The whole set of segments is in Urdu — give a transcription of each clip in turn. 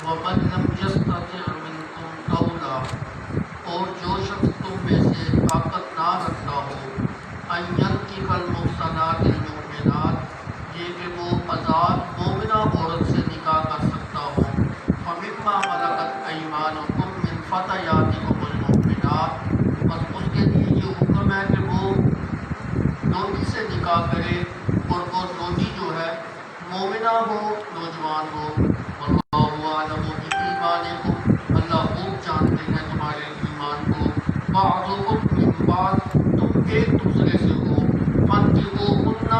ومن لم يستطع منكم طولا، اور جو شخص تم میں سے طاقت نہ رکھتا ہو ان ينكح المحصنات المؤمنات، یہ کہ وہ آزاد مومنہ عورت سے نکاح کر سکتا ہو، فمما ملکت ایمانکم من فتياتکم المؤمنات، بس اس کے لیے یہ حکم ہے کہ وہ لونڈی سے نکاح کرے، اور وہ لونڈی جو ہے مومنہ ہو، نوجوان ہو۔ واللہ اعلم بایمانکم، اللہ خوب جانتے ہیں تمہارے ایمان کو۔ بعضکم من بعض، تم ایک دوسرے سے ہو۔ فانکحوہن،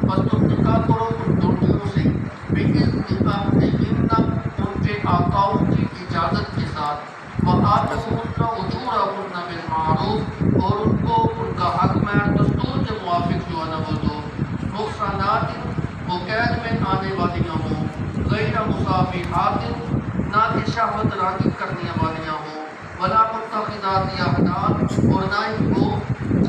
بس تم نکاح کرو ان لونڈیوں سے، بإذن اہلہن، ان کے آقاؤں کی اجازت کے ساتھ، وآتوہن اجورہن بالمعروف، اور ان کو ان کا حق مہر دستور کے موافق جو ہے نا وہ دو۔ محصنات، وہ قید میں آنے والیاں ہوں، غیر مصافحات، نہ کہ شہوت رانی کرنے والیاں ہوں، ولا متخذات اخدان، اور نہ ہی وہ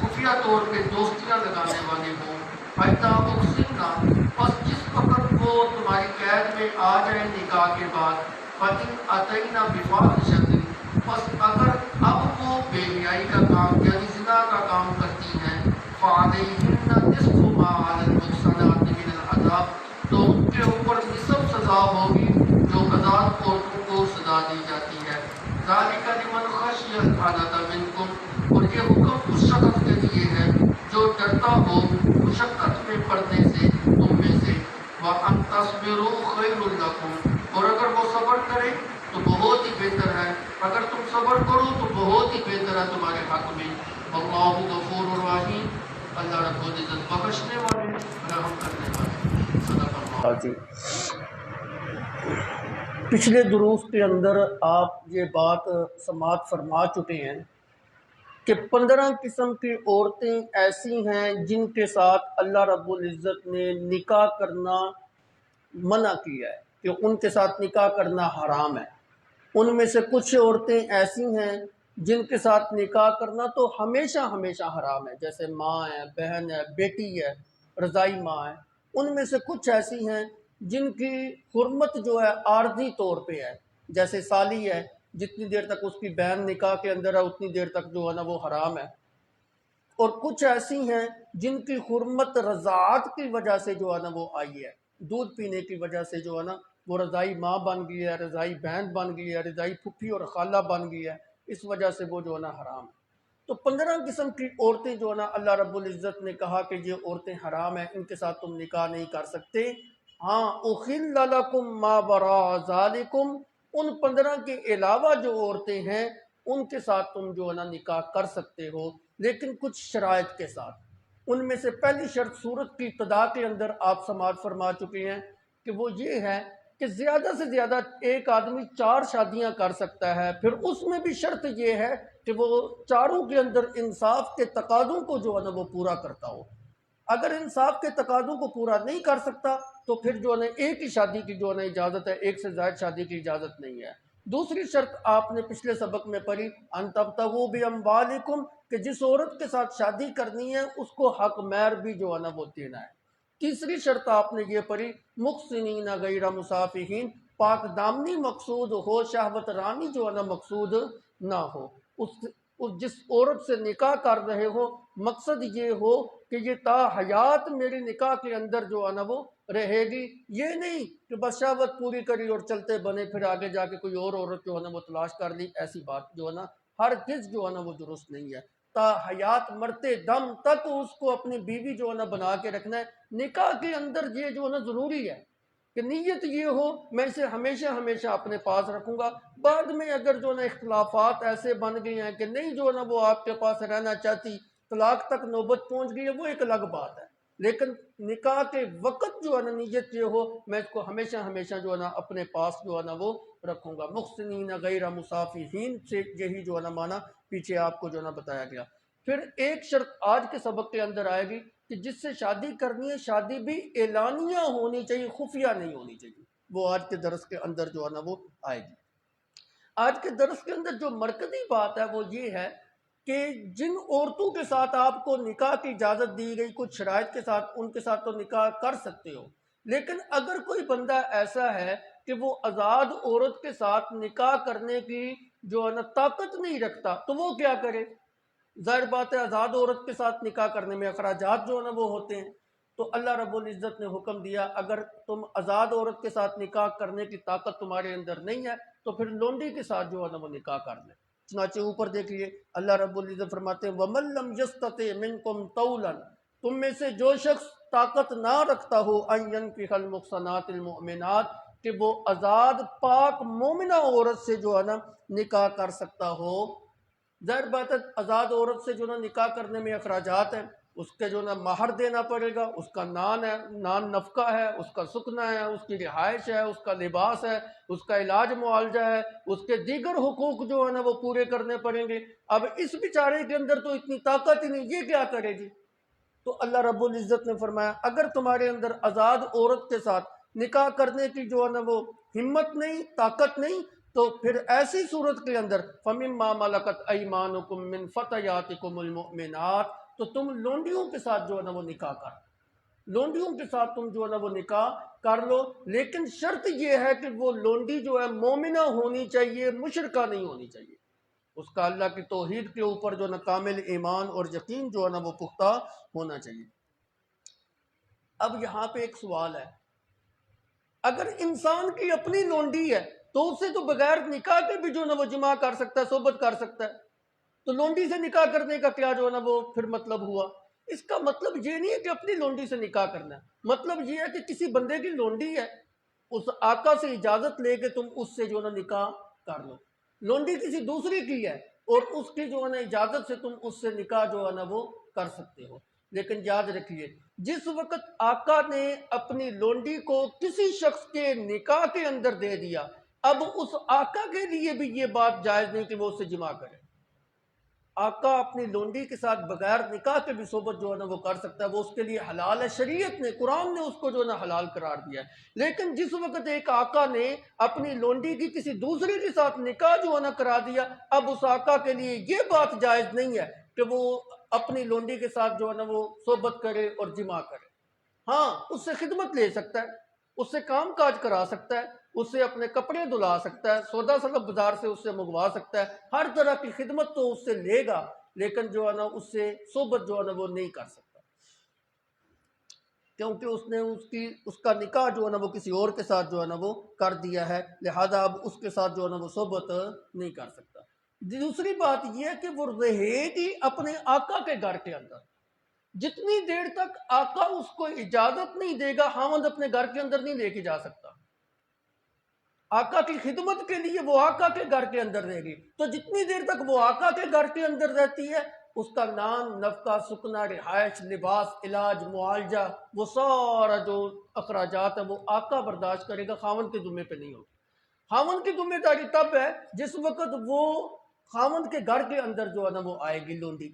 خفیہ طور پہ دوستیاں لگانے والے ہوں۔ فإذا أحصن، پس جس وقت وہ تمہاری قید میں آ جائیں نکاح کے بعد، فإن أتین بفاحشۃ، پس اگر اب وہ بے حیائی کا کام یعنی زنا کا کام کرتی ہیں، فعلیہن نصف ما علی المحصنات من العذاب، تو ان کے اوپر نصف سزا ہوگی جو آزاد عورتوں کو سزا دی جاتی ہے۔ ذالک لمن خشی العنۃ منکم، اور یہ حکم اس شخص کے لیے ہے جو ڈرتا ہو مشقت میں پڑنے سے تم میں سے۔ وَأَن تَصْبِرُوا خَيْرٌ لَكُمْ، اور اگر وہ صبر کرے تو بہت ہی بہتر ہے، اگر تم صبر کرو تو بہت ہی بہتر ہے تمہارے حق میں۔ واللہ غفور الرحیم، اللہ رب العزت بخشنے والے رحم کرنے والے۔ صدق اللہ۔ جی، پچھلے دروس کے اندر آپ یہ بات سماعت فرما چکے ہیں کہ 15 قسم کی عورتیں ایسی ہیں جن کے ساتھ اللہ رب العزت نے نکاح کرنا منع کیا ہے، کہ ان کے ساتھ نکاح کرنا حرام ہے۔ ان میں سے کچھ عورتیں ایسی ہیں جن کے ساتھ نکاح کرنا تو ہمیشہ ہمیشہ حرام ہے، جیسے ماں ہے، بہن ہے، بیٹی ہے، رضائی ماں ہے۔ ان میں سے کچھ ایسی ہیں جن کی حرمت جو ہے عارضی طور پہ ہے، جیسے سالی ہے، جتنی دیر تک اس کی بہن نکاح کے اندر ہے اتنی دیر تک جو ہے نا وہ حرام ہے۔ اور کچھ ایسی ہیں جن کی حرمت رضاعت کی وجہ سے جو ہے نا وہ آئی ہے، دودھ پینے کی وجہ سے جو ہے نا وہ رضائی ماں بن گئی ہے، رضائی بہن بن گئی ہے، رضائی پھپھی اور خالہ بن گئی ہے، اس وجہ سے وہ جو ہے نا حرام ہے۔ تو 15 قسم کی عورتیں جو ہے نا اللہ رب العزت نے کہا کہ یہ عورتیں حرام ہیں، ان کے ساتھ تم نکاح نہیں کر سکتے۔ ہاں، احل لکم ما وراء ذالکم، ان 15 کے علاوہ جو عورتیں ہیں ان کے ساتھ تم جو ہے نا نکاح کر سکتے ہو، لیکن کچھ شرائط کے ساتھ۔ ان میں سے پہلی شرط سورت کی ابتدا کے اندر آپ سماعت فرما چکے ہیں کہ وہ یہ ہے کہ زیادہ سے زیادہ ایک آدمی 4 شادیاں کر سکتا ہے، پھر اس میں بھی شرط یہ ہے کہ وہ چاروں کے اندر انصاف کے تقاضوں کو جو ہے نا وہ پورا کرتا ہو۔ اگر انصاف کے تقاضوں کو پورا نہیں کر سکتا تو پھر جو ہے نا ایک ہی شادی کی جو ہے نا اجازت ہے، ایک سے زائد شادی کی اجازت نہیں ہے۔ دوسری شرط آپ نے پچھلے سبق میں پڑھی، ان تبتغوا باموالکم، کہ جس عورت کے ساتھ شادی کرنی ہے اس کو حق مہر بھی جو ہے نا وہ دینا ہے۔ تیسری شرط آپ نے یہ پڑھی، محسنین غیر مصافحین، پاک دامنی مقصود ہو، شہوت رانی جو ہے نا مقصود نہ ہو۔ جس عورت سے نکاح کر رہے ہو مقصد یہ ہو کہ یہ تا حیات میری نکاح کے اندر جو ہے نا وہ رہے گی، یہ نہیں کہ بس شہوت پوری کری اور چلتے بنے، پھر آگے جا کے کوئی اور عورت جو ہے نا وہ تلاش کر لی۔ ایسی بات جو ہے نا ہرگز جو ہے نا وہ درست نہیں ہے۔ تا حیات مرتے دم تک اس کو اپنی بیوی جو ہے نا بنا کے رکھنا ہے۔ نکاح کے اندر یہ جو ہے نا ضروری ہے کہ نیت یہ ہو میں اسے ہمیشہ ہمیشہ اپنے پاس رکھوں گا۔ بعد میں اگر جو ہے نا اختلافات ایسے بن گئے ہیں کہ نہیں جو ہے نا وہ آپ کے پاس رہنا چاہتی، طلاق تک نوبت پہنچ گئی ہے، وہ ایک الگ بات ہے، لیکن نکاح کے وقت جو ہے نا نیت یہ ہو میں اس کو ہمیشہ ہمیشہ جو ہے نا اپنے پاس جو ہے نا وہ رکھوں گا۔ محسنین غیر مصافحین سے یہی جو ہے نا معنی پیچھے آپ کو جو ہے نا بتایا گیا۔ پھر ایک شرط آج کے سبق کے اندر آئے گی کہ جس سے شادی کرنی ہے شادی بھی اعلانیہ ہونی چاہیے، خفیہ نہیں ہونی چاہیے، وہ آج کے درس کے اندر جو ہے نا وہ آئے گی۔ آج کے درس کے اندر جو مرکزی بات ہے وہ یہ ہے کہ جن عورتوں کے ساتھ آپ کو نکاح کی اجازت دی گئی کچھ شرائط کے ساتھ، ان کے ساتھ تو نکاح کر سکتے ہو، لیکن اگر کوئی بندہ ایسا ہے کہ وہ آزاد عورت کے ساتھ نکاح کرنے کی جو ہے نا طاقت نہیں رکھتا تو وہ کیا کرے؟ ظاہر بات ہے آزاد عورت کے ساتھ نکاح کرنے میں اخراجات جو ہے نا وہ ہوتے ہیں. تو اللہ رب العزت نے حکم دیا اگر تم آزاد عورت کے ساتھ نکاح کرنے کی طاقت تمہارے اندر نہیں ہے تو پھر لونڈی کے ساتھ جو ہے نا وہ نکاح کر لیں. چنانچہ اوپر دیکھیے اللہ رب العزت فرماتے ہیں وَمَن لَّمْ يَسْتَطِعْ مِنكُمْ طَوْلًا، تم میں سے جو شخص طاقت نہ رکھتا ہو أَن يَنكِحَ الْمُحْصَنَاتِ الْمُؤْمِنَاتِ، کہ وہ آزاد پاک مومنہ عورت سے جو ہے نا نکاح کر سکتا ہو. ظاہر بات ہے آزاد عورت سے جو نا نکاح کرنے میں اخراجات ہیں، اس کے جو نا مہر دینا پڑے گا، اس کا نان ہے، نان نفقہ ہے، اس کا سکنا ہے، اس کی رہائش ہے، اس کا لباس ہے، اس کا علاج معالجہ ہے، اس کے دیگر حقوق جو ہے نا وہ پورے کرنے پڑیں گے. اب اس بیچارے کے اندر تو اتنی طاقت ہی نہیں، یہ کیا کرے گی؟ تو اللہ رب العزت نے فرمایا اگر تمہارے اندر آزاد عورت کے ساتھ نکاح کرنے کی جو ہے نا وہ ہمت نہیں، طاقت نہیں، تو پھر ایسی صورت کے اندر فَمِمَّا مَلَكَتْ أَيْمَانُكُم مِّن فَتَيَاتِكُمُ الْمُؤْمِنَاتِ، تو تم لونڈیوں کے ساتھ جو ہے نا وہ نکاح کر، لونڈیوں کے ساتھ تم جو ہے نا وہ نکاح کر لو، لیکن شرط یہ ہے کہ وہ لونڈی جو ہے مومنہ ہونی چاہیے، مشرکہ نہیں ہونی چاہیے. اس کا اللہ کی توحید کے اوپر جو ہے نا کامل ایمان اور یقین جو ہے نا وہ پختہ ہونا چاہیے. اب یہاں پہ ایک سوال ہے، اگر انسان کی اپنی لونڈی ہے تو اسے تو بغیر نکاح کے بھی جو ہے نا وہ جماع کر سکتا ہے، صحبت کر سکتا ہے، تو لونڈی سے نکاح کرنے کا کیا جو ہے نا وہ پھر مطلب ہوا؟ اس کا مطلب یہ نہیں ہے کہ اپنی لونڈی سے نکاح کرنا ہے، مطلب یہ ہے کہ کسی بندے کی لونڈی ہے، اس آقا سے اجازت لے کے تم اس سے جو ہے نا نکاح کر لو. لونڈی کسی دوسری کی ہے اور اس کی جو ہے نا اجازت سے تم اس سے نکاح جو ہے نا وہ کر سکتے ہو. لیکن یاد رکھیے جس وقت آقا نے اپنی لونڈی کو کسی شخص کے نکاح کے اندر دے دیا، اب اس آقا کے لیے بھی یہ بات جائز نہیں کہ وہ اس سے جماع کرے. آقا اپنی لونڈی کے ساتھ بغیر نکاح کے بھی صحبت جو ہے نا وہ کر سکتا ہے، وہ اس کے لیے حلال ہے، شریعت نے، قرآن نے اس کو جو ہے نا حلال قرار دیا ہے. لیکن جس وقت ایک آقا نے اپنی لونڈی کی کسی دوسرے کے ساتھ نکاح جو ہے نا کرا دیا، اب اس آقا کے لیے یہ بات جائز نہیں ہے کہ وہ اپنی لونڈی کے ساتھ جو ہے نا وہ صحبت کرے اور جماع کرے. ہاں اس سے خدمت لے سکتا ہے، اس سے کام کاج کرا سکتا ہے، اس سے اپنے کپڑے دھلا سکتا ہے، سودا سلب بازار سے اس سے منگوا سکتا ہے، ہر طرح کی خدمت تو اس سے لے گا، لیکن جو ہے نا اس سے صحبت جو ہے نا وہ نہیں کر سکتا، کیونکہ اس نے اس کا نکاح جو ہے نا وہ کسی اور کے ساتھ جو ہے نا وہ کر دیا ہے، لہذا اب اس کے ساتھ جو ہے نا وہ صحبت نہیں کر سکتا. دوسری بات یہ ہے کہ وہ رہے گی اپنے آقا کے گھر کے اندر، جتنی دیر تک آقا اس کو اجازت نہیں دے گا خاوند اپنے گھر کے اندر نہیں لے کے جا سکتا. آقا کی خدمت کے لیے وہ آقا کے گھر کے اندر رہے گی، تو جتنی دیر تک وہ آقا کے گھر کے اندر رہتی ہے اس کا نان نفقہ، سکنا، رہائش، لباس، علاج، معالجہ، وہ سارا جو اخراجات ہے وہ آقا برداشت کرے گا، خاوند کے ذمہ پہ نہیں ہوگی. خاوند کی ذمہ داری تب ہے جس وقت وہ خاوند کے گھر کے اندر جو ہے نا وہ آئے گی لونڈی،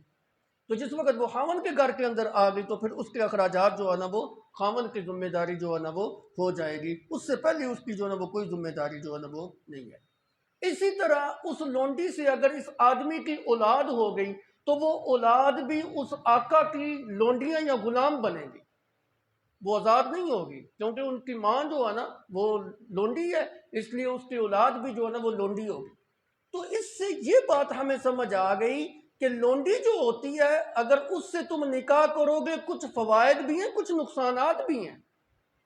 تو جس وقت وہ خاوند کے گھر کے اندر آ گئی تو پھر اس کے اخراجات جو ہے نا وہ خاوند کی ذمہ داری جو ہے نا وہ ہو جائے گی، اس سے پہلے اس کی جو ہے نا وہ کوئی ذمہ داری جو ہے نا وہ نہیں ہے. اسی طرح اس لونڈی سے اگر اس آدمی کی اولاد ہو گئی تو وہ اولاد بھی اس آقا کی لونڈیاں یا غلام بنے گی، وہ آزاد نہیں ہوگی، کیونکہ ان کی ماں جو ہے نا وہ لونڈی ہے، اس لیے اس کی اولاد بھی جو ہے نا وہ لونڈی ہوگی. تو اس سے یہ بات ہمیں سمجھ آ گئی کہ لونڈی جو ہوتی ہے اگر اس سے تم نکاح کرو گے کچھ فوائد بھی ہیں، کچھ نقصانات بھی ہیں.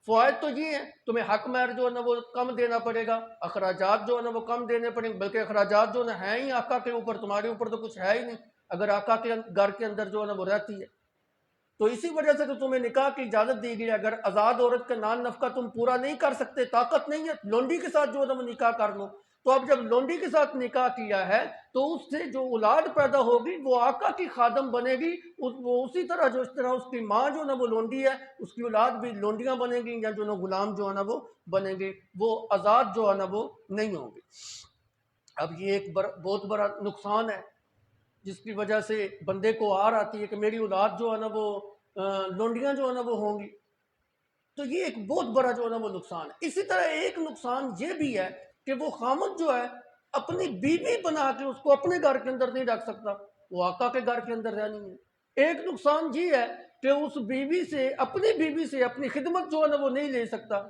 فوائد تو یہ ہیں تمہیں حق مہر جو ہے نا وہ کم دینا پڑے گا، اخراجات جو ہے نا وہ کم دینے پڑیں گے، بلکہ اخراجات جو ہے نا ہیں ہی آقا کے اوپر، تمہارے اوپر تو کچھ ہے ہی نہیں اگر آقا کے گھر کے اندر جو ہے نا وہ رہتی ہے. تو اسی وجہ سے تو تمہیں نکاح کی اجازت دی گئی ہے. اگر آزاد عورت کا نان نفقہ تم پورا نہیں کر سکتے، طاقت نہیں ہے، لونڈی کے ساتھ جو ہے نا وہ نکاح کر لو. تو اب جب لونڈی کے ساتھ نکاح کیا ہے تو اس سے جو اولاد پیدا ہوگی وہ آقا کی خادم بنے گی، وہ اسی طرح جو اس طرح اس کی ماں جو نا وہ لونڈی ہے اس کی اولاد بھی لونڈیاں بنے گی یا جو نا غلام جو ہے نا وہ بنے گی، وہ آزاد جو ہے نا وہ نہیں ہوں گے. اب یہ ایک بہت بڑا نقصان ہے جس کی وجہ سے بندے کو آر آتی ہے کہ میری اولاد جو ہے نا وہ لونڈیاں جو ہے نا وہ ہوں گی. تو یہ ایک بہت بڑا جو ہے نا وہ نقصان ہے. اسی طرح ایک نقصان یہ بھی ہے کہ وہ خامد جو ہے اپنی بیوی بنا کے اس کو اپنے گھر کے اندر نہیں رکھ سکتا، وہ آقا کے گھر کے اندر رہنی ہے. ایک نقصان یہ ہے کہ اس بیوی سے، اپنی بیوی سے اپنی خدمت جو ہے نا وہ نہیں لے سکتا.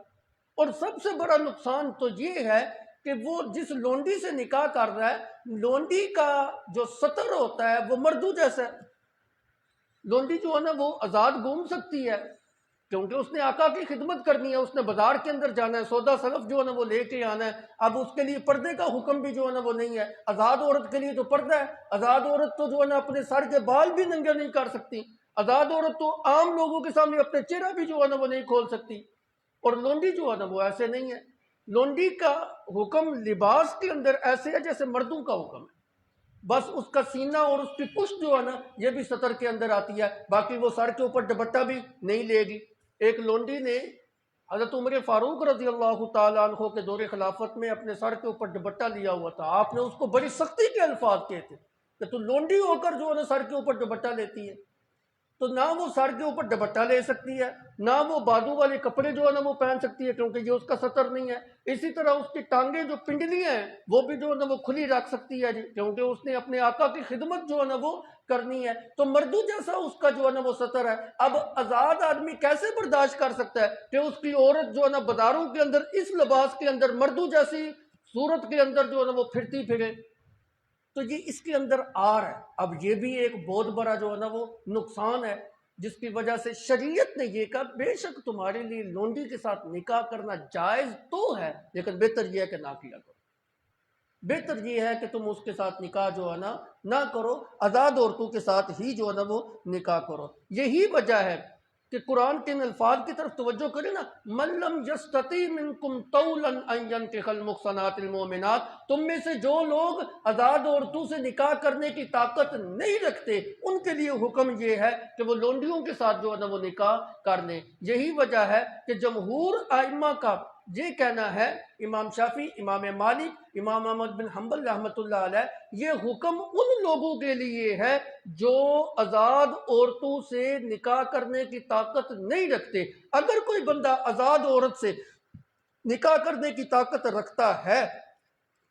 اور سب سے بڑا نقصان تو یہ ہے کہ وہ جس لونڈی سے نکاح کر رہا ہے، لونڈی کا جو سطر ہوتا ہے وہ مردو جیسا ہے۔ لونڈی جو ہے نا وہ آزاد گھوم سکتی ہے، کیونکہ اس نے آقا کی خدمت کرنی ہے، اس نے بازار کے اندر جانا ہے، سودا صرف جو ہے نا وہ لے کے آنا ہے۔ اب اس کے لیے پردے کا حکم بھی جو ہے نا وہ نہیں ہے۔ آزاد عورت کے لیے تو پردہ ہے، آزاد عورت تو جو ہے نا اپنے سر کے بال بھی ننگے نہیں کر سکتی، آزاد عورت تو عام لوگوں کے سامنے اپنے چہرہ بھی جو ہے نا وہ نہیں کھول سکتی، اور لونڈی جو ہے نا وہ ایسے نہیں ہے۔ لونڈی کا حکم لباس کے اندر ایسے ہے جیسے مردوں کا حکم ہے، بس اس کا سینہ اور اس کی پشت جو ہے نا یہ بھی سطر کے اندر آتی ہے، باقی وہ سر کے اوپر دوپٹہ بھی نہیں لے گی۔ ایک لونڈی نے حضرت عمر فاروق رضی اللہ تعالیٰ عنہ کے دور خلافت میں اپنے سر کے اوپر دوپٹہ لیا ہوا تھا، آپ نے اس کو بڑی سختی کے الفاظ کہے تھے کہ تو لونڈی ہو کر جو ہے نا سر کے اوپر دوپٹہ لیتی ہے۔ تو نہ وہ سر کے اوپر دوپٹہ لے سکتی ہے، نہ وہ بازو والے کپڑے جو ہے نا وہ پہن سکتی ہے، کیونکہ یہ اس کا سطر نہیں ہے۔ اسی طرح اس کی ٹانگیں جو پنڈلیاں ہیں وہ بھی جو ہے نا وہ کھلی رکھ سکتی ہے جی، کیونکہ اس نے اپنے آقا کی خدمت جو ہے نا وہ کرنی ہے۔ تو مردو جیسا اس کا جو ہے نا وہ سطر ہے۔ اب آزاد آدمی کیسے برداشت کر سکتا ہے کہ اس کی عورت جو ہے نا بازاروں کے اندر اس لباس کے اندر مردو جیسی صورت کے اندر جو ہے نا وہ پھرتی پھرے؟ تو یہ اس کے اندر آر ہے۔ اب یہ بھی ایک بہت بڑا جو ہے نا وہ نقصان ہے، جس کی وجہ سے شریعت نے یہ کہا بے شک تمہارے لیے لونڈی کے ساتھ نکاح کرنا جائز تو ہے، لیکن بہتر یہ ہے کہ نہ کیا کرو۔ بہتر یہ ہے کہ تم اس کے ساتھ نکاح جو ہے نا نہ کرو، آزاد عورتوں کے ساتھ ہی جو ہے نا وہ نکاح کرو۔ یہی وجہ ہے کہ قرآن کے ان الفاظ کی طرف توجہ کریں نا، من لم یستطع منکم طولا ان ینکح المحصنات المؤمنات، تم میں سے جو لوگ آزاد عورتوں سے نکاح کرنے کی طاقت نہیں رکھتے ان کے لیے حکم یہ ہے کہ وہ لونڈیوں کے ساتھ جو ہے نا وہ نکاح کر لیں۔ یہی وجہ ہے کہ جمہور ائمہ کا یہ کہنا ہے، امام شافعی، امام مالک، امام احمد بن حنبل رحمۃ اللہ علیہ، یہ حکم ان لوگوں کے لیے ہے جو آزاد عورتوں سے نکاح کرنے کی طاقت نہیں رکھتے۔ اگر کوئی بندہ آزاد عورت سے نکاح کرنے کی طاقت رکھتا ہے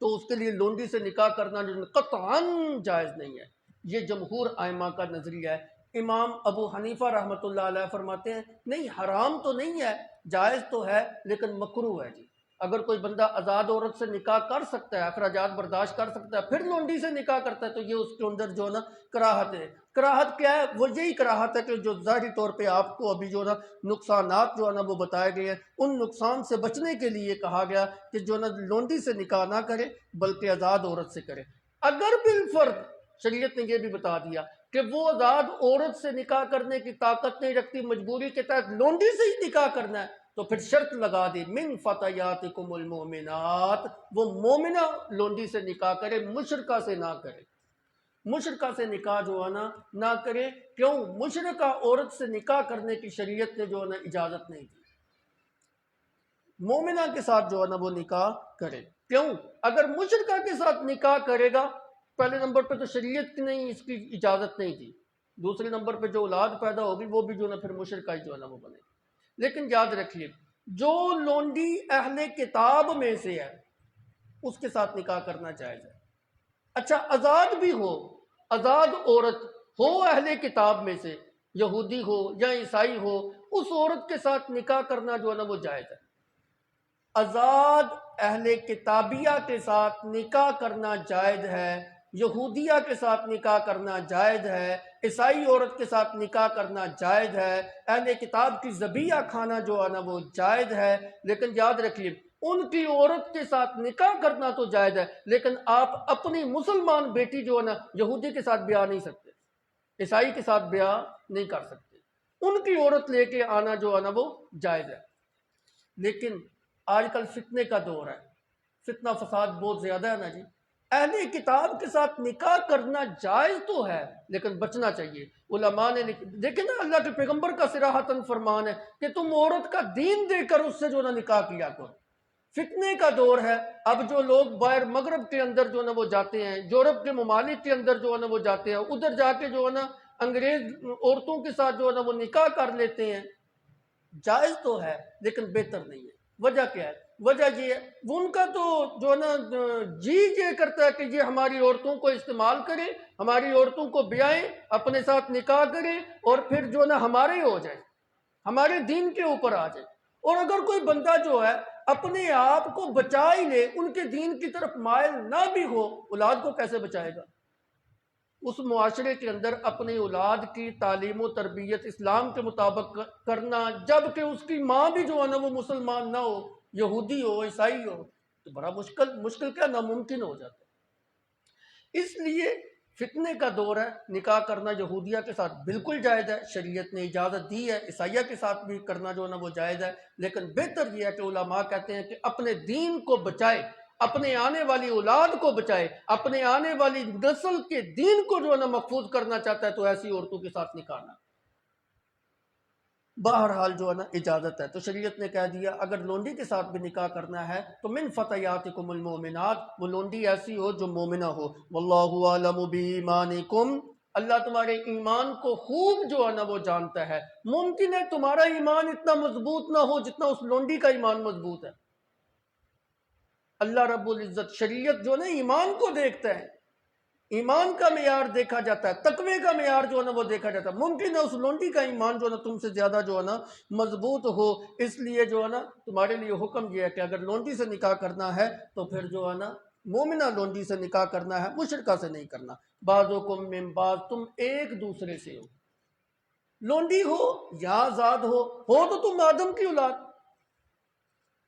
تو اس کے لیے لونڈی سے نکاح کرنا جو قطعاً جائز نہیں ہے۔ یہ جمہور ائمہ کا نظریہ ہے۔ امام ابو حنیفہ رحمۃ اللہ علیہ فرماتے ہیں نہیں، حرام تو نہیں ہے، جائز تو ہے، لیکن مکروہ ہے جی۔ اگر کوئی بندہ آزاد عورت سے نکاح کر سکتا ہے، اخراجات برداشت کر سکتا ہے، پھر لونڈی سے نکاح کرتا ہے تو یہ اس کے اندر جو ہے نا کراہت ہے۔ کراہت کیا ہے؟ وہ یہی کراہت ہے کہ جو ظاہری طور پہ آپ کو ابھی جو ہے نا نقصانات جو ہے نا وہ بتائے گئے ہیں، ان نقصان سے بچنے کے لیے کہا گیا کہ جو ہے نا لونڈی سے نکاح نہ کرے بلکہ آزاد عورت سے کرے۔ اگر بالفرض شریعت نے یہ بھی بتا دیا کہ وہ آزاد عورت سے نکاح کرنے کی طاقت نہیں رکھتی، مجبوری کے تحت لونڈی سے ہی نکاح کرنا ہے، تو پھر شرط لگا دی من فتیاتکم المؤمنات، وہ مومنہ لونڈی سے نکاح کرے، مشرکہ سے نہ کرے۔ مشرکہ سے نکاح جو ہے نا نہ کرے۔ کیوں؟ مشرکہ عورت سے نکاح کرنے کی شریعت نے جو ہے نا اجازت نہیں دی۔ مومنہ کے ساتھ جو ہے نا وہ نکاح کرے۔ کیوں؟ اگر مشرکہ کے ساتھ نکاح کرے گا، پہلے نمبر پہ تو شریعت نے اس کی اجازت نہیں دی، دوسرے نمبر پہ جو اولاد پیدا ہوگی وہ بھی جو ہے نا پھر مشرکہ ہی جو ہے نا وہ بنے گی۔ لیکن یاد رکھیے، جو لونڈی اہل کتاب میں سے ہے اس کے ساتھ نکاح کرنا جائز ہے۔ اچھا، آزاد بھی ہو، آزاد عورت ہو اہل کتاب میں سے، یہودی ہو یا عیسائی ہو، اس عورت کے ساتھ نکاح کرنا جو ہے نا وہ جائز ہے۔ آزاد اہل کتابیہ کے ساتھ نکاح کرنا جائز ہے، یہودیہ کے ساتھ نکاح کرنا جائز ہے، عیسائی عورت کے ساتھ نکاح کرنا جائز ہے، اہل کتاب کی ذبیحہ کھانا جو ہے نا وہ جائز ہے۔ لیکن یاد رکھیے، ان کی عورت کے ساتھ نکاح کرنا تو جائز ہے، لیکن آپ اپنی مسلمان بیٹی جو ہے نا یہودی کے ساتھ بیاہ نہیں سکتے، عیسائی کے ساتھ بیاہ نہیں کر سکتے، ان کی عورت لے کے آنا جو ہے نا وہ جائز ہے۔ لیکن آج کل فتنے کا دور ہے، فتنہ فساد بہت زیادہ ہے نا جی۔ اہل کتاب کے ساتھ نکاح کرنا جائز تو ہے لیکن بچنا چاہیے۔ علماء نے دیکھیں نا، اللہ کے پیغمبر کا صراحتاً فرمان ہے کہ تم عورت کا دین دے کر اس سے جو نا نکاح کیا کرو۔ فتنے کا دور ہے، اب جو لوگ باہر مغرب کے اندر جو نا وہ جاتے ہیں، یورپ کے ممالک کے اندر جو ہے نا وہ جاتے ہیں، ادھر جا کے جو ہے نا انگریز عورتوں کے ساتھ جو ہے نا وہ نکاح کر لیتے ہیں۔ جائز تو ہے لیکن بہتر نہیں ہے۔ وجہ کیا ہے؟ وجہ یہ ہے ان کا تو جو ہے نا جی یہ کرتا ہے کہ یہ ہماری عورتوں کو استعمال کرے، ہماری عورتوں کو بیائیں، اپنے ساتھ نکاح کرے اور پھر جو ہے نا ہمارے ہو جائے، ہمارے دین کے اوپر آ جائے۔ اور اگر کوئی بندہ جو ہے اپنے آپ کو بچا ہی لے، ان کے دین کی طرف مائل نہ بھی ہو، اولاد کو کیسے بچائے گا؟ اس معاشرے کے اندر اپنی اولاد کی تعلیم و تربیت اسلام کے مطابق کرنا، جب کہ اس کی ماں بھی جو ہے نا وہ مسلمان نہ ہو، یہودی ہو، عیسائی ہو، تو بڑا مشکل کیا ناممکن ہو جاتا ہے۔ اس لیے فتنے کا دور ہے، نکاح کرنا یہودیہ کے ساتھ بالکل جائز ہے، شریعت نے اجازت دی ہے، عیسائیہ کے ساتھ بھی کرنا جو ہے نا وہ جائز ہے، لیکن بہتر یہ ہے کہ علماء کہتے ہیں کہ اپنے دین کو بچائے، اپنے آنے والی اولاد کو بچائے، اپنے آنے والی نسل کے دین کو جو ہے نا محفوظ کرنا چاہتا ہے تو ایسی عورتوں کے ساتھ نکاح نہ۔ بہرحال جو ہے نا اجازت ہے، تو شریعت نے کہہ دیا اگر لونڈی کے ساتھ بھی نکاح کرنا ہے تو من فتیاتکم المؤمنات، وہ لونڈی ایسی ہو جو مومنہ ہو، واللہ اعلم بایمانکم، اللہ تمہارے ایمان کو خوب جو ہے نا وہ جانتا ہے۔ ممکن ہے تمہارا ایمان اتنا مضبوط نہ ہو جتنا اس لونڈی کا ایمان مضبوط ہے۔ اللہ رب العزت شریعت جو ہے نا ایمان کو دیکھتا ہے، ایمان کا معیار دیکھا جاتا ہے، تقوی کا معیار جو ہے نا وہ دیکھا جاتا ہے۔ ممکن ہے اس لونڈی کا ایمان جو ہے نا تم سے زیادہ جو ہے نا مضبوط ہو، اس لیے جو ہے نا تمہارے لیے حکم یہ ہے کہ اگر لونڈی سے نکاح کرنا ہے تو پھر جو ہے نا مومنہ لونڈی سے نکاح کرنا ہے، مشرکہ سے نہیں کرنا۔ بعضکم من بعض، تم ایک دوسرے سے ہو، لونڈی ہو یا آزاد ہو تو تم آدم کی اولاد۔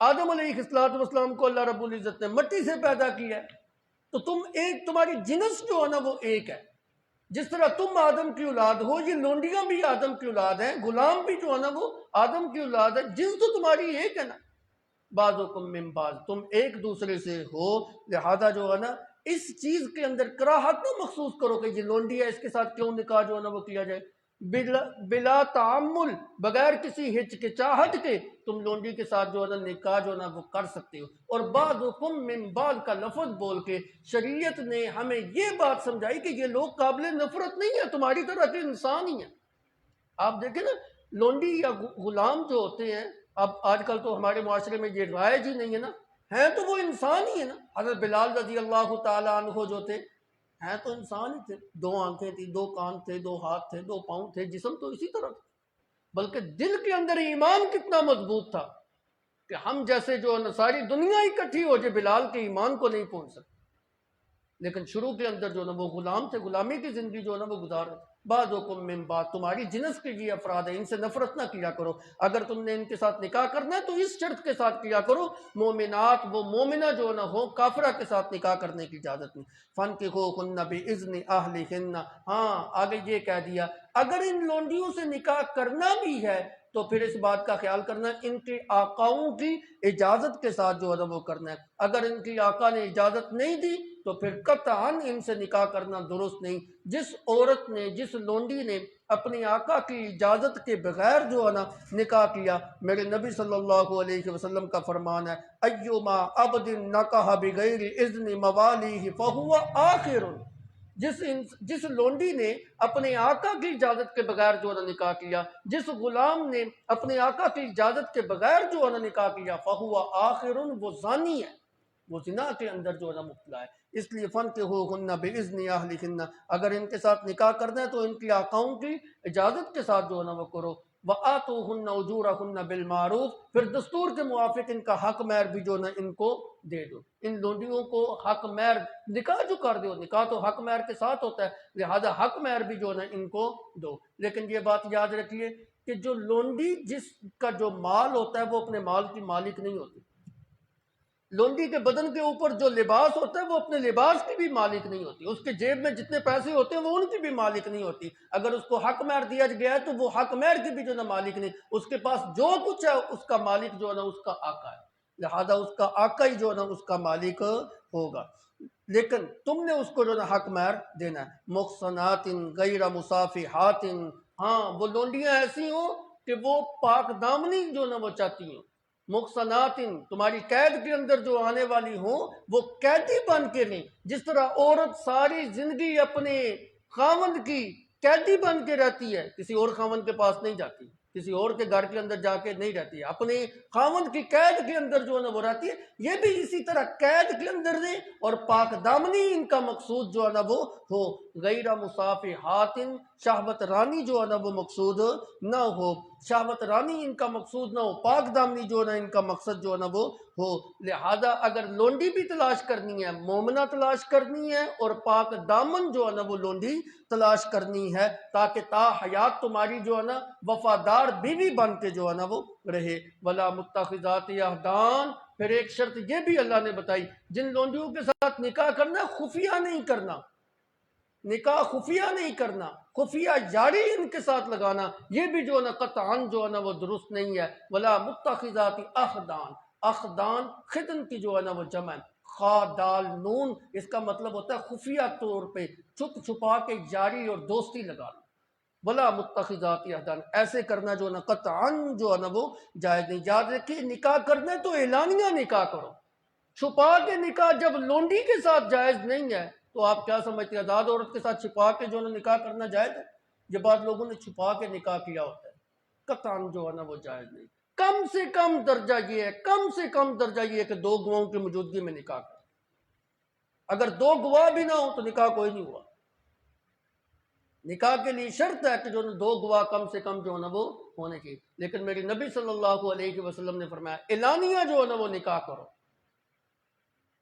آدم علیہ السلام کو اللہ رب العزت نے مٹی سے پیدا کیا ہے، تو تم ایک، تمہاری جنس جو ہے نا وہ ایک ہے۔ جس طرح تم آدم کی اولاد ہو، یہ لونڈیاں بھی آدم کی اولاد ہیں، غلام بھی جو ہے نا وہ آدم کی اولاد ہے، جنس تو تمہاری ایک ہے نا۔ بعضکم من بعض، تم ایک دوسرے سے ہو، لہذا جو ہے نا اس چیز کے اندر کراہت نہ محسوس کرو کہ یہ لونڈی ہے، اس کے ساتھ کیوں نکاح جو ہے نا وہ کیا جائے۔ بلا تعمل، بغیر کسی ہچکچاہٹ کے تم لونڈی کے ساتھ جو ہے نا نکاح جو ہے نا وہ کر سکتے ہو۔ اور بعضکم من بعض کا لفظ بول کے شریعت نے ہمیں یہ بات سمجھائی کہ یہ لوگ قابل نفرت نہیں ہیں، تمہاری طرح کے انسان ہی ہیں۔ آپ دیکھیں نا لونڈی یا غلام جو ہوتے ہیں، اب آج کل تو ہمارے معاشرے میں یہ رائج ہی نہیں ہے نا، ہیں تو وہ انسان ہی ہے نا۔ حضرت بلال رضی اللہ تعالیٰ عنہ جو تھے، ہیں تو انسان ہی تھے، دو آنکھیں تھی، دو کان تھے، دو ہاتھ تھے، دو پاؤں تھے، جسم تو اسی طرح تھا، بلکہ دل کے اندر ایمان کتنا مضبوط تھا کہ ہم جیسے جو ساری دنیا اکٹھی ہو جائے بلال کے ایمان کو نہیں پہنچ سکتے، لیکن شروع کے اندر جو نا وہ غلام تھے، غلامی کی زندگی جو نا وہ گزار رہے تھے۔ بعضکم من بعض، تمہاری جنس کے یہ افراد ہیں، ان سے نفرت نہ کیا کرو۔ اگر تم نے ان کے ساتھ نکاح کرنا ہے تو اس شرط کے ساتھ کیا کرو، مومنات، وہ مومنہ جو نہ ہو، کافرہ کے ساتھ نکاح کرنے کی اجازت نہیں۔ فانکحوہن بإذن اہلہن، ہاں آگے یہ کہہ دیا اگر ان لونڈیوں سے نکاح کرنا بھی ہے تو پھر اس بات کا خیال کرنا ہے ان کے آقاؤں کی اجازت کے ساتھ جو ہے وہ کرنا ہے۔ اگر ان کی آقا نے اجازت نہیں دی تو پھر قطعاً ان سے نکاح کرنا درست نہیں۔ جس عورت نے، جس لونڈی نے اپنی آقا کی اجازت کے بغیر جو ہے نا نکاح کیا، میرے نبی صلی اللہ علیہ وسلم کا فرمان ہے ایما عبد نکاح بغیر اذن موالیہ فہو آخر، جس لونڈی نے اپنے آقا کی اجازت کے بغیر جو ہے نا نکاح کیا، جس غلام نے اپنے آقا کی اجازت کے بغیر جو ہے نا نکاح کیا، فہو آخر، وہ زانی ہے، وہ زنا کے اندر جو ہے نا مبتلا ہے۔ اس لیے فانکحوہن بإذن اہلہن، اگر ان کے ساتھ نکاح کرنا ہے تو ان کی آقاؤں کی اجازت کے ساتھ جو ہے نا وہ کرو۔ وآتوہن اجورہن بالمعروف، پھر دستور کے موافق ان کا حق مہر بھی جو ہے نا ان کو دے دو۔ ان لونڈیوں کو حق مہر، نکاح جو کر دو، نکاح تو حق مہر کے ساتھ ہوتا ہے، لہذا حق مہر بھی جو ہے نا ان کو دو۔ لیکن یہ بات یاد رکھیے کہ جو لونڈی، جس کا جو مال ہوتا ہے وہ اپنے مال کی مالک نہیں ہوتی۔ لونڈی کے بدن کے اوپر جو لباس ہوتا ہے وہ اپنے لباس کی بھی مالک نہیں ہوتی، اس کے جیب میں جتنے پیسے ہوتے ہیں وہ ان کی بھی مالک نہیں ہوتی۔ اگر اس کو حق مہر دیا گیا ہے تو وہ حق مہر کی بھی جو نا مالک نہیں، اس کے پاس جو کچھ ہے اس کا مالک جو ہے نا اس کا آقا ہے، لہذا اس کا آقا ہی جو ہے نا اس کا مالک ہوگا۔ لیکن تم نے اس کو جو نا حق مہر دینا ہے۔ محصنات غیر مصافحات، ہاں وہ لونڈیاں ایسی ہوں کہ وہ پاک دامنی جو نا وہ چاہتی ہیں۔ محصنات، تمہاری قید کے اندر جو آنے والی ہوں وہ قیدی بن کے نہیں، جس طرح عورت ساری زندگی اپنے خاوند کی قیدی بن کے رہتی ہے، کسی اور خاوند کے پاس نہیں جاتی، کسی اور کے گھر کے اندر جا کے نہیں رہتی ہے، اپنے خاوند کی قید کے اندر جو ہے نا وہ رہتی ہے، یہ بھی اسی طرح قید کے اندر رہیں اور پاک دامنی ان کا مقصود جو ہے نا وہ ہو۔ غیر مصافحات، شہوت رانی جو ہے نا وہ مقصود نہ ہو، شہوت رانی ان کا مقصود نہ ہو، پاک دامنی جو ہے نا ان کا مقصد جو ہے نا وہ ہو۔ لہذا اگر لونڈی بھی تلاش کرنی ہے، مومنہ تلاش کرنی ہے، اور پاک دامن جو ہے نا وہ لونڈی تلاش کرنی ہے، تاکہ تا حیات تمہاری جو ہے نا وفادار بیوی بن کے جو ہے نا وہ رہے۔ ولا متخذات اخدان، پھر ایک شرط یہ بھی اللہ نے بتائی، جن لونڈیوں کے ساتھ نکاح کرنا خفیہ نہیں کرنا، نکاح خفیہ نہیں کرنا، خفیہ جاری ان کے ساتھ لگانا، یہ بھی جو ہے نا قطعاً جو ہے نا وہ درست نہیں ہے۔ ولا متخذات اخدان، اخدان خدن کی جو ہے نا وہ جمع، خا دال نون، اس کا مطلب ہوتا ہے خفیہ طور پہ چھپ چھپا کے جاری اور دوستی لگانا۔ ولا متخذات اخدان، ایسے کرنا جو ہے نا قطعاً جو ہے نا وہ جائز نہیں۔ یاد رکھیے نکاح کرنا ہے تو اعلانیہ نکاح کرو، چھپا کے نکاح جب لونڈی کے ساتھ جائز نہیں ہے تو آپ کیا سمجھتے ہیں آزاد عورت کے ساتھ چھپا کے جو ہے نا نکاح کرنا جائز ہے؟ یہ بات لوگوں نے چھپا کے نکاح کیا ہوتا ہے، قطعاً جو ہے نا وہ جائز نہیں۔ کم سے کم درجہ یہ ہے، کم سے کم درجہ یہ ہے کہ دو گواہوں کی موجودگی میں نکاح کریں۔ اگر دو گواہ بھی نہ ہو تو نکاح کوئی نہیں ہوا۔ نکاح کے لیے شرط ہے کہ جو ہے دو گواہ کم سے کم جو ہے نا وہ ہونے چاہیے، لیکن میری نبی صلی اللہ علیہ وسلم نے فرمایا اعلانیہ جو ہے نا وہ نکاح کرو،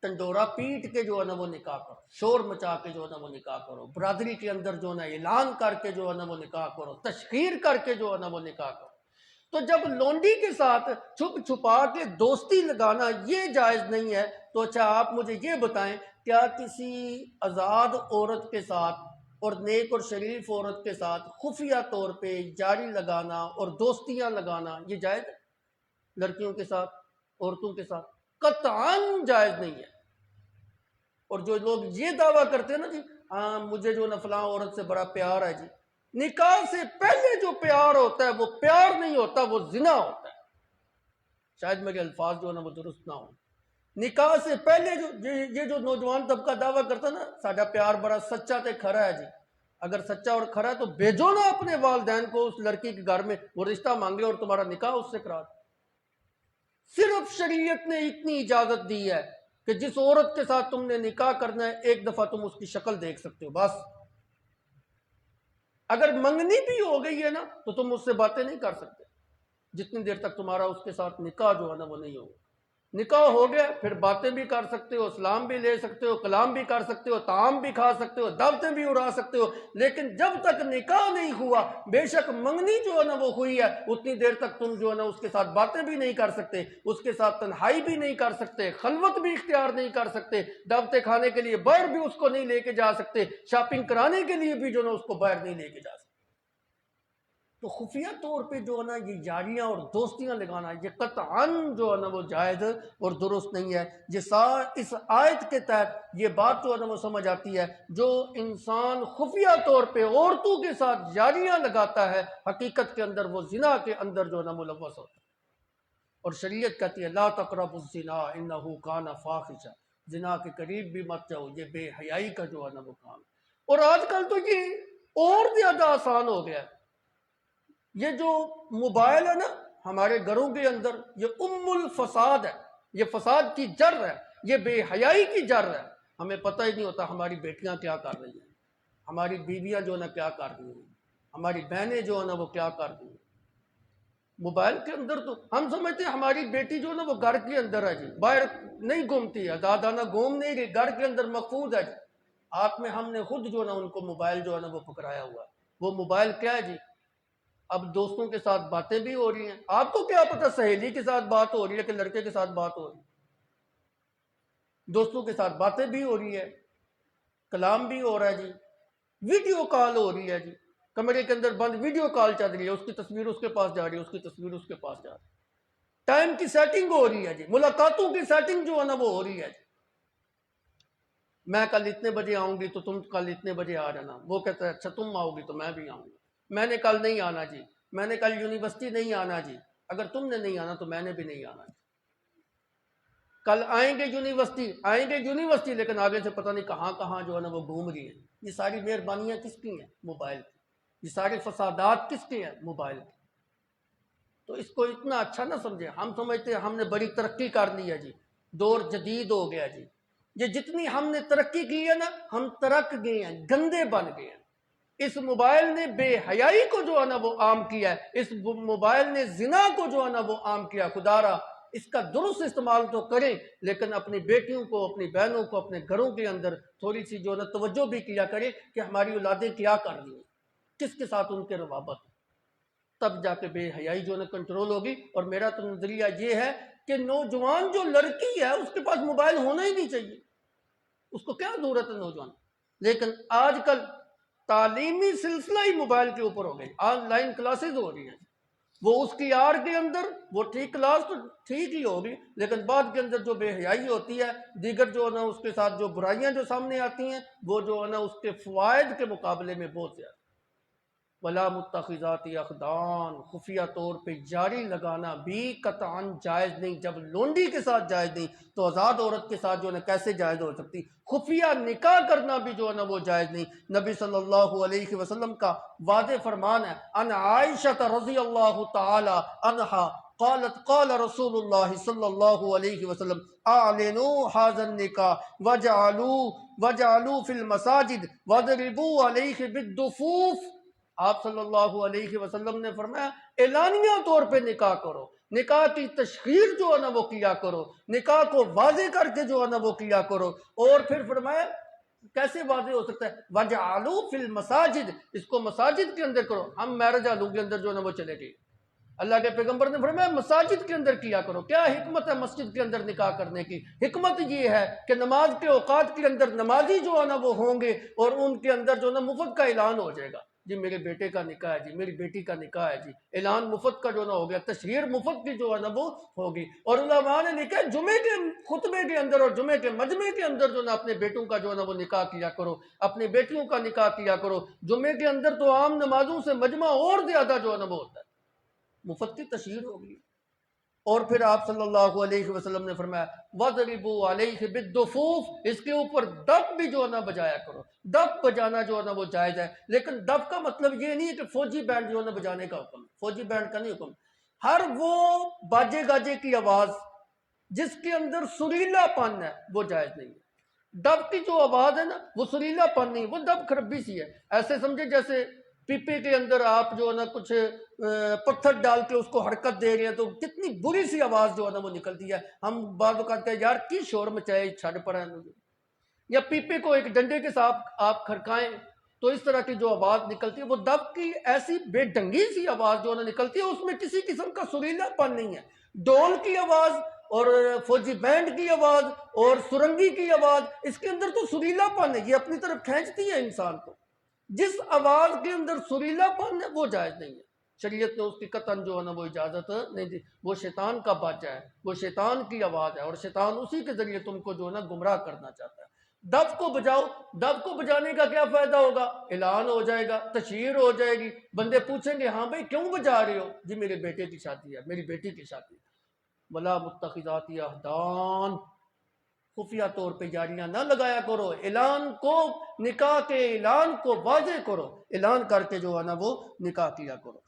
ٹنڈورا پیٹ کے جو ہے نا وہ نکاح کرو، شور مچا کے جو ہے نا وہ نکاح کرو، برادری کے اندر جو ہے نا اعلان کر کے جو ہے نا وہ نکاح کرو، تشہیر کر کے جو ہے نا وہ نکاح کرو۔ تو جب لونڈی کے ساتھ چھپ چھپا کے دوستی لگانا یہ جائز نہیں ہے، تو اچھا آپ مجھے یہ بتائیں کیا کسی آزاد عورت کے ساتھ اور نیک اور شریف عورت کے ساتھ خفیہ طور پہ جاری لگانا اور دوستیاں لگانا یہ جائز ہے؟ لڑکیوں کے ساتھ، عورتوں کے ساتھ قطعاً جائز نہیں ہے۔ اور جو لوگ یہ دعویٰ کرتے ہیں نا جی ہاں مجھے جو نا فلاں عورت سے بڑا پیار ہے، جی نکاح سے پہلے جو پیار ہوتا ہے وہ پیار نہیں ہوتا، وہ زنا ہوتا ہے۔ شاید میرے الفاظ جو ہے نا وہ درست نہ ہوں۔ نکاح سے پہلے یہ جو نوجوان طبقہ دعویٰ کرتا ہے نا ساڈا پیار بڑا سچا تے کھرا ہے، جی اگر سچا اور کھرا ہے تو بھیجو نا اپنے والدین کو اس لڑکی کے گھر میں، وہ رشتہ مانگے اور تمہارا نکاح اس سے کرا دو۔ صرف شریعت نے اتنی اجازت دی ہے کہ جس عورت کے ساتھ تم نے نکاح کرنا ہے ایک دفعہ تم اس کی شکل دیکھ سکتے ہو، بس۔ اگر منگنی بھی ہو گئی ہے نا تو تم اس سے باتیں نہیں کر سکتے جتنی دیر تک تمہارا اس کے ساتھ نکاح جو ہے نا وہ نہیں ہوگا۔ نکاح ہو گیا پھر باتیں بھی کر سکتے ہو، اسلام بھی لے سکتے ہو، کلام بھی کر سکتے ہو، طعام بھی کھا سکتے ہو، دعوتیں بھی اڑا سکتے ہو، لیکن جب تک نکاح نہیں ہوا بے شک منگنی جو ہے نا وہ ہوئی ہے اتنی دیر تک تم جو ہے نا اس کے ساتھ باتیں بھی نہیں کر سکتے، اس کے ساتھ تنہائی بھی نہیں کر سکتے، خلوت بھی اختیار نہیں کر سکتے، دعوتیں کھانے کے لیے باہر بھی اس کو نہیں لے کے جا سکتے، شاپنگ کرانے کے لیے بھی جو ہے نا اس کو باہر نہیں لے کے جا سکتے۔ تو خفیہ طور پہ جو ہے نا یہ جاریاں اور دوستیاں لگانا یہ قطعاً جو ہے نا وہ جائز اور درست نہیں ہے۔ اس آیت کے تحت یہ بات جو ہے نا وہ سمجھ آتی ہے جو انسان خفیہ طور پہ عورتوں کے ساتھ جاریاں لگاتا ہے حقیقت کے اندر وہ زنا کے اندر جو ہے نا ملوث ہوتا ہے، اور شریعت کہتی ہے لا تقربوا الزنا انہ کان فاحشہ، زنا کے قریب بھی مت جاؤ، یہ بے حیائی کا جو ہے نا وہ کام ہے۔ اور آج کل تو یہ اور زیادہ آسان ہو گیا ہے، یہ جو موبائل ہے نا ہمارے گھروں کے اندر یہ الفساد ہے، یہ فساد کی جڑ ہے، یہ بے حیائی کی جڑ ہے۔ ہمیں پتہ ہی نہیں ہوتا ہماری بیٹیاں کیا کر رہی ہیں، ہماری بیویاں جو ہے نا کیا کر رہی ہیں، ہماری بہنیں جو ہے نا وہ کیا کر رہی ہیں موبائل کے اندر۔ تو ہم سمجھتے ہیں ہماری بیٹی جو ہے نا وہ گھر کے اندر ہے، جی باہر نہیں گھومتی ہے، دادانہ گھوم نہیں رہی، گھر کے اندر محفوظ ہے۔ جی آپ میں ہم نے خود جو ہے نا ان کو موبائل جو ہے نا وہ پکڑایا ہوا ہے۔ وہ موبائل کیا ہے جی؟ اب دوستوں کے ساتھ باتیں بھی ہو رہی ہیں، آپ کو کیا پتہ سہیلی کے ساتھ بات ہو رہی ہے کہ لڑکے کے ساتھ بات ہو رہی ہے، دوستوں کے ساتھ باتیں بھی ہو رہی ہے، کلام بھی ہو رہا ہے، جی ویڈیو کال ہو رہی ہے، جی کمرے کے اندر بند ویڈیو کال چل رہی ہے، اس کی تصویر اس کے پاس جا رہی ہے، اس کی تصویر اس کے پاس جا رہی ہے، ٹائم کی سیٹنگ ہو رہی ہے، جی ملاقاتوں کی سیٹنگ جو ہے نا وہ ہو رہی ہے، جی میں کل اتنے بجے آؤں گی تو تم کل اتنے بجے آ جانا، وہ کہتا ہے اچھا تم آؤ گی تو میں بھی آؤں گا، میں نے کل نہیں آنا جی، میں نے کل یونیورسٹی نہیں آنا جی، اگر تم نے نہیں آنا تو میں نے بھی نہیں آنا جی، کل آئیں گے یونیورسٹی لیکن آگے سے پتہ نہیں کہاں کہاں جو ہے نا وہ گھوم رہی ہیں۔ یہ ساری مہربانیاں کس کی ہیں؟ موبائل کی۔ یہ سارے فسادات کس کے ہیں؟ موبائل کی۔ تو اس کو اتنا اچھا نہ سمجھے، ہم سمجھتے ہیں ہم نے بڑی ترقی کر لی ہے جی، دور جدید ہو گیا جی، یہ جتنی ہم نے ترقی کی ہے نا ہم ترک گئے ہیں، گندے بن گئے ہیں، اس موبائل نے بے حیائی کو جو ہے نا وہ عام کیا ہے، اس موبائل نے زنا کو جو ہے نا وہ عام کیا. خدا را اس کا درست استعمال تو کریں، لیکن اپنی بیٹیوں کو، اپنی بہنوں کو اپنے گھروں کے اندر تھوڑی سی جو ہے نا توجہ بھی کیا کریں کہ ہماری اولادیں کیا کر رہی ہیں، کس کے ساتھ ان کے روابط، تب جا کے بے حیائی جو ہے نا کنٹرول ہوگی. اور میرا تو نظریہ یہ ہے کہ نوجوان جو لڑکی ہے اس کے پاس موبائل ہونا ہی نہیں چاہیے، اس کو کیا ضرورت ہے نوجوان. لیکن آج کل تعلیمی سلسلہ ہی موبائل کے اوپر ہو گئی، آن لائن کلاسز ہو رہی ہیں. وہ اس کی آڑ کے اندر وہ ٹھیک کلاس تو ٹھیک ہی ہوگی، لیکن بعد کے اندر جو بے حیائی ہوتی ہے، دیگر جو ہے نا اس کے ساتھ جو برائیاں جو سامنے آتی ہیں، وہ جو ہے نا اس کے فوائد کے مقابلے میں بہت زیادہ. ولا متخذات اخدان، خفیہ طور پہ جاری لگانا بھی قطعاً جائز نہیں. جب لونڈی کے ساتھ جائز نہیں تو آزاد عورت کے ساتھ جو ہے نا کیسے جائز ہو سکتی؟ خفیہ نکاح کرنا بھی جو ہے نا وہ جائز نہیں. نبی صلی اللہ علیہ وسلم کا واضح فرمان ہے، ان عائشہ رضی اللہ تعالی عنہا قالت قال رسول اللہ صلی اللہ علیہ وسلم اعلنوا هذا النکاح وجعلوا فی المساجد واضربوا علیہ بالدفوف. آپ صلی اللہ علیہ وسلم نے فرمایا اعلانیہ طور پہ نکاح کرو، نکاح کی تشہیر جو ہے نا وہ کیا کرو، نکاح کو واضح کر کے جو ہے نا وہ کیا کرو. اور پھر فرمایا کیسے واضح ہو سکتا ہے؟ وَجَعَلُوا فِي الْمَسَاجِدِ، اس کو مساجد کے اندر کرو. ہم میرج ہالوں کے اندر جو ہے نا وہ چلے گئے. اللہ کے پیغمبر نے فرمایا مساجد کے اندر کیا کرو. کیا حکمت ہے مسجد کے اندر نکاح کرنے کی؟ حکمت یہ ہے کہ نماز کے اوقات کے اندر نمازی جو ہے نا وہ ہوں گے، اور ان کے اندر جو ہے نا مفت کا اعلان ہو جائے گا، جی میرے بیٹے کا نکاح ہے، جی میری بیٹی کا نکاح ہے، جی اعلان مفت کا جو نا ہو گیا، تشہیر مفت کی جو ہے نا وہ ہوگی. اور علماء نے لکھا جمعے کے خطبے کے اندر اور جمعے کے مجمع کے اندر جو نا اپنے بیٹوں کا جو ہے نا وہ نکاح کیا کرو، اپنی بیٹیوں کا نکاح کیا کرو. جمعے کے اندر تو عام نمازوں سے مجمع اور زیادہ جو ہے نا وہ ہوتا ہے، مفت کی تشہیر ہوگی. اور پھر آپ صلی اللہ علیہ وسلم نے فرمایا وَضْرِبُوا عَلَيْهِ بِالدُّفُوفِ، اس کے اوپر دف بھی جو ہے نا بجایا کرو. دف بجانا جو ہے نا وہ جائز ہے، لیکن دف کا مطلب یہ نہیں ہے کہ فوجی بینڈ جو ہے نا بجانے کا حکم، فوجی بینڈ کا نہیں حکم. ہر وہ باجے گاجے کی آواز جس کے اندر سریلا پن ہے وہ جائز نہیں ہے. دف کی جو آواز ہے نا وہ سریلا پن نہیں، وہ دف خربی سی ہے. ایسے سمجھے جیسے پیپے کے اندر آپ جو ہے نا کچھ پتھر ڈال کے اس کو حرکت دے رہے ہیں تو کتنی بری سی آواز جو ہے نا وہ نکلتی ہے. ہم بعض اوقات کہتے ہیں یار کی شور مچائے چھڑ پڑا ہے. یا پیپے کو ایک ڈنڈے کے ساتھ آپ کھڑکائیں تو اس طرح کی جو آواز نکلتی ہے وہ دف کی ایسی بے ڈنگی سی آواز جو ہے نا نکلتی ہے، اس میں کسی قسم کا سریلا پن نہیں ہے. ڈول کی آواز اور فوجی بینڈ کی آواز اور سرنگی کی آواز، اس کے اندر تو سریلا پن ہے، یہ اپنی طرف کھینچتی ہے انسان کو. جس آواز کے اندر سریلا پن ہے وہ جائز نہیں ہے. شریعت نے اس کی قطعاً جو ہے نا وہ اجازت نہیں دی. وہ شیطان کا باجہ ہے، وہ شیطان کی آواز ہے، اور شیطان اسی کے ذریعے تم کو جو ہے نا گمراہ کرنا چاہتا ہے. دف کو بجاؤ، دف کو بجانے کا کیا فائدہ ہوگا؟ اعلان ہو جائے گا، تشہیر ہو جائے گی، بندے پوچھیں گے ہاں بھائی کیوں بجا رہے ہو؟ جی میرے بیٹے کی شادی ہے، میری بیٹی کی شادی ہے. ولا متخذات اخدان، خفیہ طور پہ جاریاں نہ لگایا کرو. اعلان کو، نکاح کے اعلان کو واضح کرو، اعلان کر کے جو ہے نا وہ نکاح کیا کرو.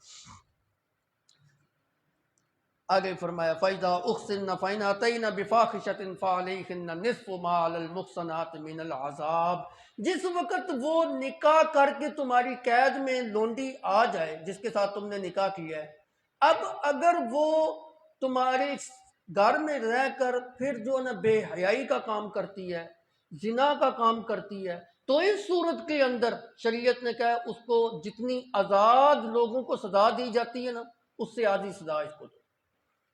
آگے فرمایا فَإِذَا أُحْصِنَّ فَإِنْ أَتَيْنَ بِفَاحِشَةٍ فَعَلَيْهِنَّ نِصْفُ مَا عَلَى الْمُحْصَنَاتِ مِنَ الْعَذَابِ. جس وقت وہ نکاح کر کے تمہاری قید میں لونڈی آ جائے جس کے ساتھ تم نے نکاح کیا ہے، اب اگر وہ تمہارے گھر میں رہ کر پھر جو نا بے حیائی کا کام کرتی ہے، زنا کا کام کرتی ہے، تو اس صورت کے اندر شریعت نے کہا اس کو جتنی آزاد لوگوں کو سزا دی جاتی ہے نا اس سے آدھی سزا اس کو دو.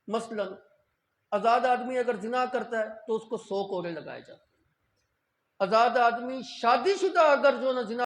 مثلا آزاد آدمی اگر زنا کرتا ہے تو اس کو 100 کوڑے لگائے جاتے ہیں. آزاد آدمی شادی شدہ اگر جو نا زنا